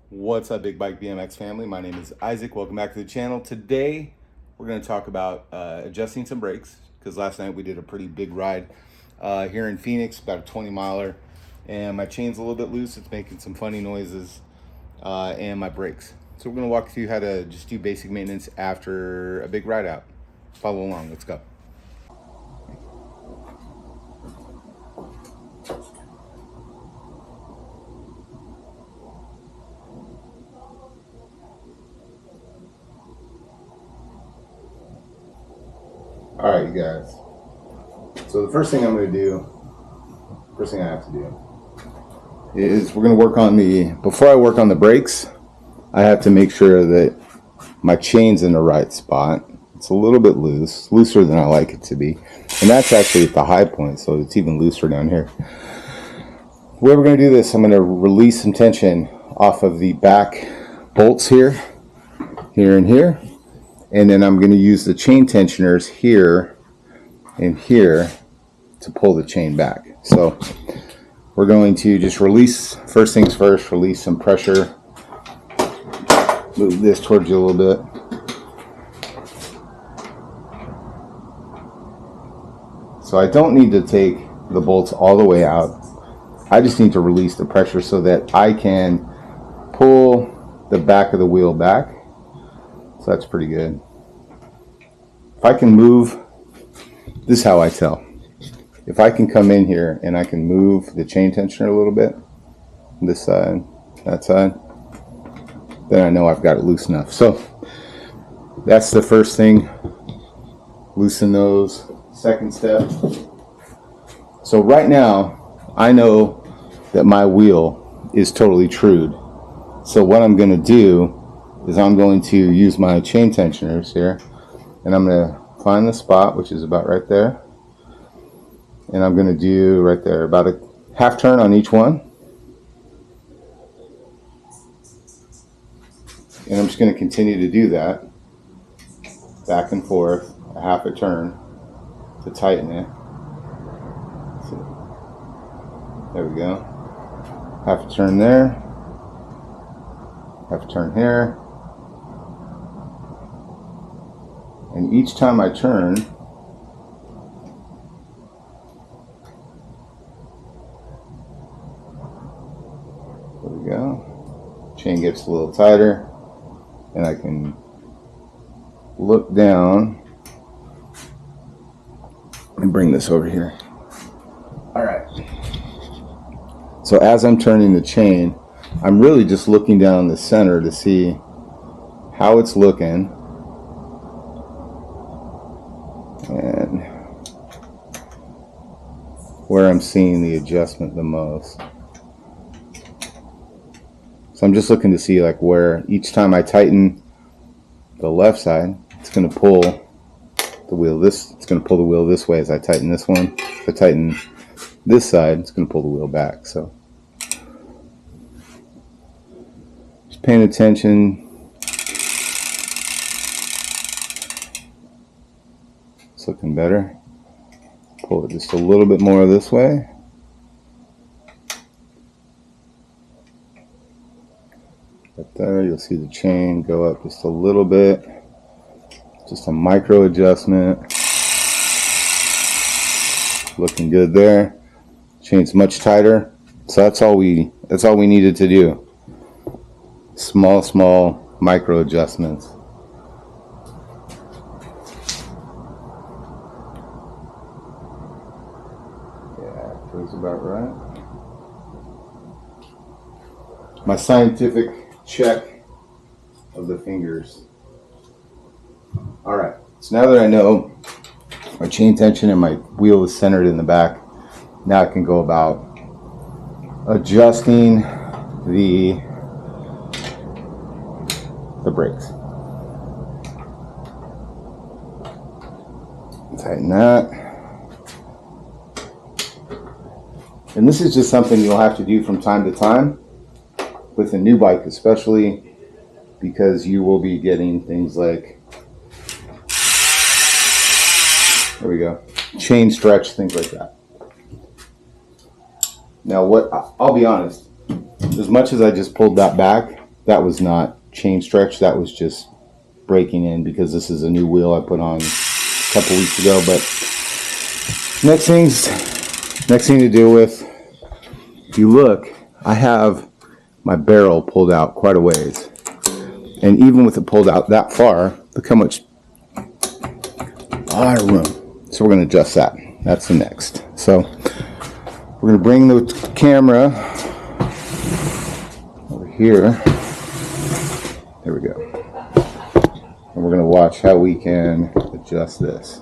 What's up, Big Bike BMX family? My name is Isaac. Welcome back to the channel. Today, we're going to talk about adjusting some brakes because last night we did a pretty big ride here in Phoenix, about a 20 miler, and my chain's a little bit loose. It's making some funny noises, and my brakes. So we're going to walk through how to just do basic maintenance after a big ride out. Follow along. Let's go. All right, you guys. So the first thing I have to do is we're going to work on before I work on the brakes, I have to make sure that my chain's in the right spot. It's a little bit loose, looser than I like it to be. And that's actually at the high point, so it's even looser down here. The way we're going to do this, I'm going to release some tension off of the back bolts here, and here. And then I'm going to use the chain tensioners here and here to pull the chain back. So we're going to just release, first things first, release some pressure. Move this towards you a little bit. So I don't need to take the bolts all the way out. I just need to release the pressure so that I can pull the back of the wheel back. So that's pretty good. If I can move, this is how I tell. If I can come in here and I can move the chain tensioner a little bit, this side, that side, then I know I've got it loose enough. So that's the first thing. Loosen those. Second step. So right now, I know that my wheel is totally trued. So what I'm going to do is I'm going to use my chain tensioners here, and I'm going to find the spot, which is about right there. And I'm going to do right there about a half turn on each one. And I'm just going to continue to do that back and forth, a half a turn to tighten it. So, there we go. Half a turn there, half a turn here. And each time I turn, there we go. Chain gets a little tighter, and I can look down and bring this over here. All right. So as I'm turning the chain, I'm really just looking down the center to see how it's looking. And where I'm seeing the adjustment the most. So I'm just looking to see like where each time I tighten the left side, it's going to pull the wheel it's going to pull the wheel this way as I tighten this one. If I tighten this side, it's going to pull the wheel back. So just paying attention. It's looking better. Pull it just a little bit more this way. Right there, you'll see the chain go up just a little bit. Just a micro adjustment. Looking good there. Chain's much tighter. So that's all we needed to do. Small micro adjustments. Feels about right. My scientific check of the fingers. All right, so now that I know my chain tension and my wheel is centered in the back, now I can go about adjusting the brakes. Tighten that. And this is just something you'll have to do from time to time with a new bike, especially because you will be getting things like, there we go, chain stretch, things like that. Now, I'll be honest, as much as I just pulled that back, that was not chain stretch, that was just breaking in because this is a new wheel I put on a couple weeks ago. But next thing to deal with, if you look, I have my barrel pulled out quite a ways. And even with it pulled out that far, look how much, lot of room. So we're going to adjust that. That's the next. So we're going to bring the camera over here. There we go. And we're going to watch how we can adjust this.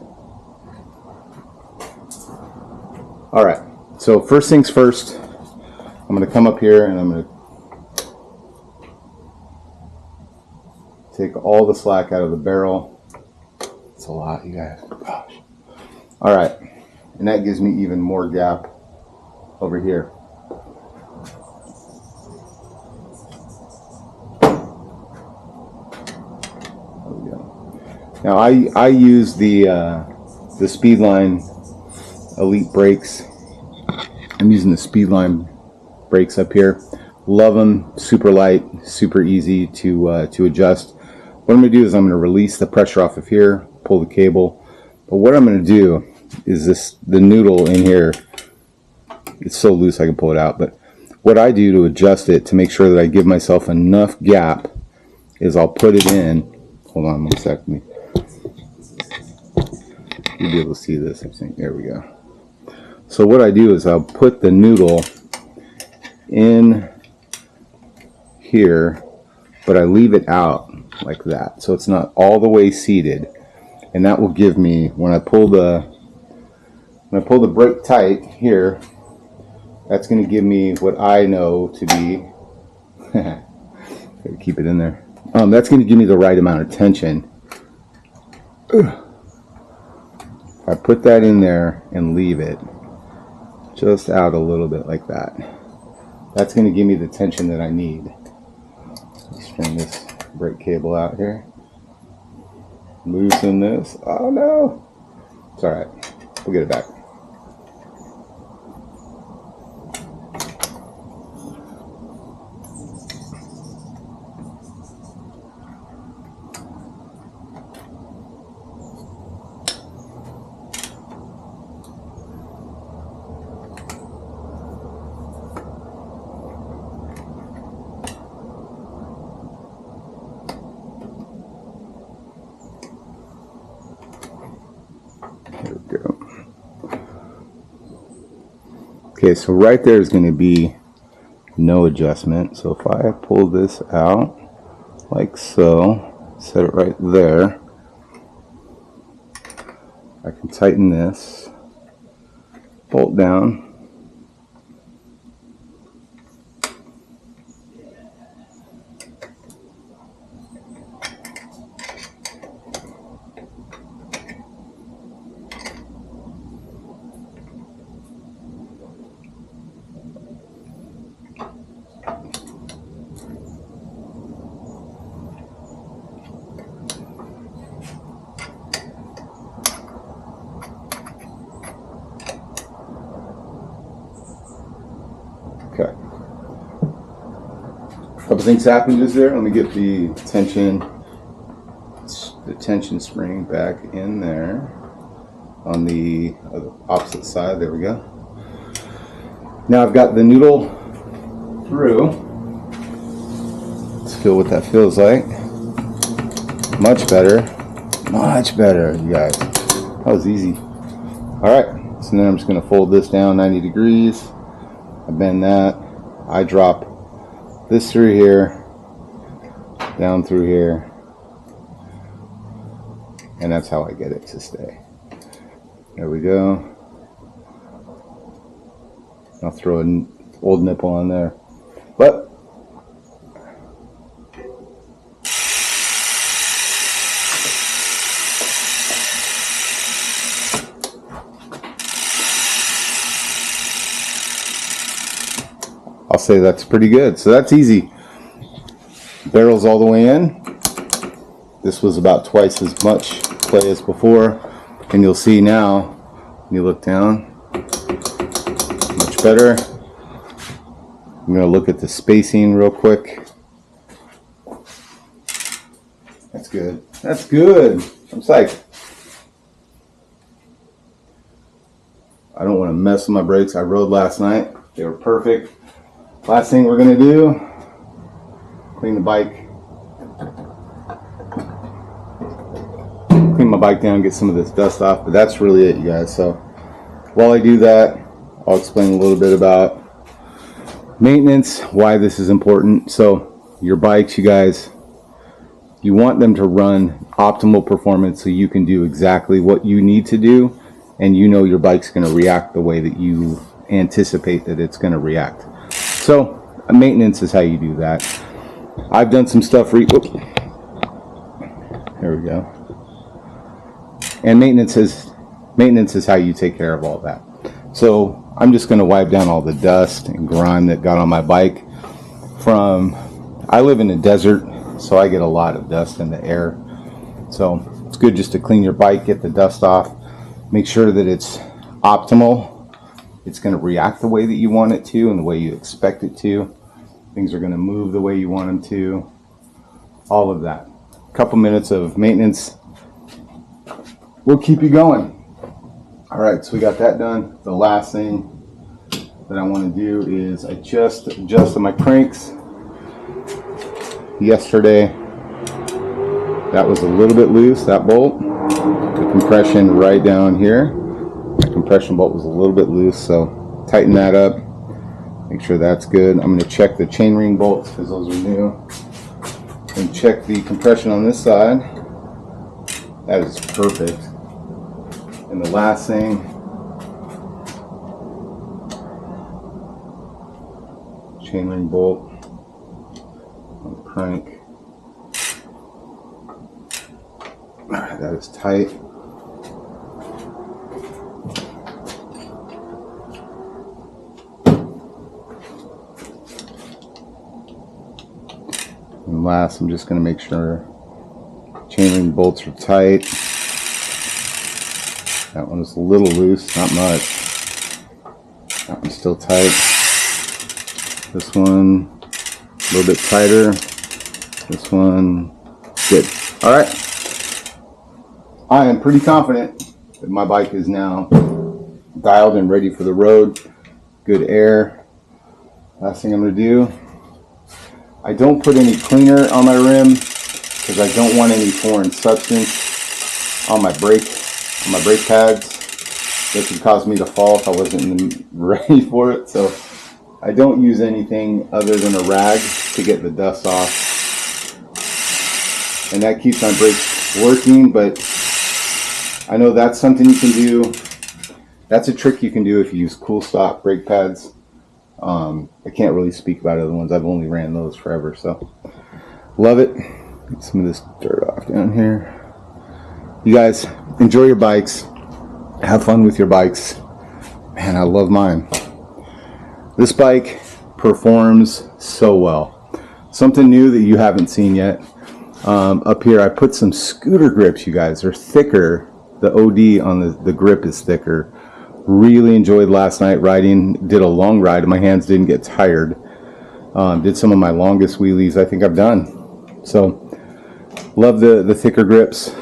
All right. So first things first, I'm going to come up here and I'm going to take all the slack out of the barrel. It's a lot, you guys. Gosh. All right. And that gives me even more gap over here. There we go. Now I use the Speedline Elite brakes. I'm using the Speedline brakes up here. Love them. Super light, super easy to adjust. What I'm going to do is I'm going to release the pressure off of here, pull the cable. But what I'm going to do is the noodle in here, it's so loose I can pull it out. But what I do to adjust it, to make sure that I give myself enough gap, is I'll put it in. Hold on 1 second. You'll be able to see this, I think. There we go. So what I do is I'll put the noodle in here, but I leave it out like that, so it's not all the way seated, and that will give me, when I pull the brake tight here, that's going to give me what I know to be gotta keep it in there. That's going to give me the right amount of tension. If I put that in there and leave it just out a little bit like that, that's going to give me the tension that I need. Let's string this brake cable out here. Loosen this. Oh no! It's alright. We'll get it back. There we go. Okay, so right there is going to be no adjustment. So if I pull this out like so, set it right there, I can tighten this, bolt down, okay. Couple things happened just there. Let me get the tension spring back in there on the opposite side. There we go. Now I've got the noodle through. Let's feel what that feels like. Much better. Much better, you guys. That was easy. Alright, so then I'm just going to fold this down 90 degrees. I bend that. I drop this through here, down through here, and that's how I get it to stay. There we go. I'll throw an old nipple on there. But I'll say that's pretty good. So that's easy. Barrel's all the way in. This was about twice as much play as before. And you'll see now, when you look down, much better. I'm going to look at the spacing real quick. That's good. That's good. I'm psyched. I don't want to mess with my brakes. I rode last night. They were perfect. Last thing we're going to do, clean the bike. Clean my bike down, get some of this dust off. But that's really it, you guys. So while I do that, I'll explain a little bit about maintenance, why this is important. So your bikes, you guys, you want them to run optimal performance so you can do exactly what you need to do, and you know your bike's going to react the way that you anticipate that it's going to react. So maintenance is how you do that. I've done some stuff there we go. And maintenance is how you take care of all that. So I'm just going to wipe down all the dust and grime that got on my bike I live in a desert, so I get a lot of dust in the air. So it's good just to clean your bike, get the dust off, make sure that it's optimal. It's going to react the way that you want it to and the way you expect it to. Things are going to move the way you want them to. All of that. A couple minutes of maintenance will keep you going. All right, so we got that done. The last thing that I want to do is I just adjusted my cranks yesterday. That was a little bit loose, that bolt. The compression right down here, the compression bolt was a little bit loose, so tighten that up, make sure that's good. I'm going to check the chainring bolts because those are new, and check the compression on this side. That is perfect. And the last thing, chainring bolt on the crank. Alright, that is tight. And last, I'm just going to make sure chainring bolts are tight. That one is a little loose, not much. That one's still tight. This one, a little bit tighter. This one, good. Alright. I am pretty confident that my bike is now dialed and ready for the road. Good air. Last thing I'm going to do, I don't put any cleaner on my rim because I don't want any foreign substance on my brake pads that could cause me to fall if I wasn't ready for it. So I don't use anything other than a rag to get the dust off, and that keeps my brakes working. But I know that's something you can do. That's a trick you can do if you use cool stock brake pads. I can't really speak about other ones. I've only ran those forever, so love it. Get some of this dirt off down here. You guys, enjoy your bikes. Have fun with your bikes. Man, I love mine. This bike performs so well. Something new that you haven't seen yet. Up here, I put some scooter grips, you guys. They're thicker. The OD on the grip is thicker. Really enjoyed last night riding. Did a long ride. My hands didn't get tired. Did some of my longest wheelies I think I've done. So, love the thicker grips.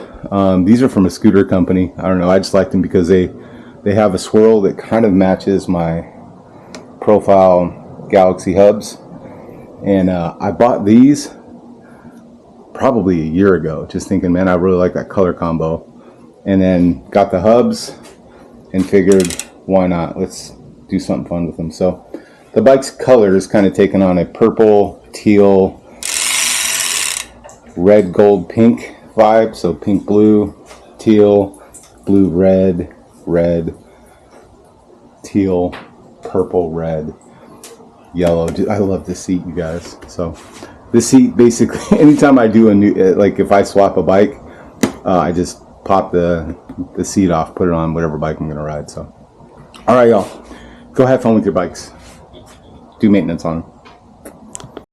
These are from a scooter company. I don't know. I just like them because they have a swirl that kind of matches my profile Galaxy hubs. And I bought these probably a year ago, just thinking, man, I really like that color combo. And then got the hubs and figured, why not? Let's do something fun with them. So the bike's color is kind of taken on a purple, teal, red, gold, pink vibe. So pink, blue, teal, blue, red, red, teal, purple, red, yellow. I love this seat, you guys. So this seat, basically, anytime I do a new, like if I swap a bike, I just pop the seat off, put it on whatever bike I'm going to ride. So, all right, y'all, go have fun with your bikes. Do maintenance on them.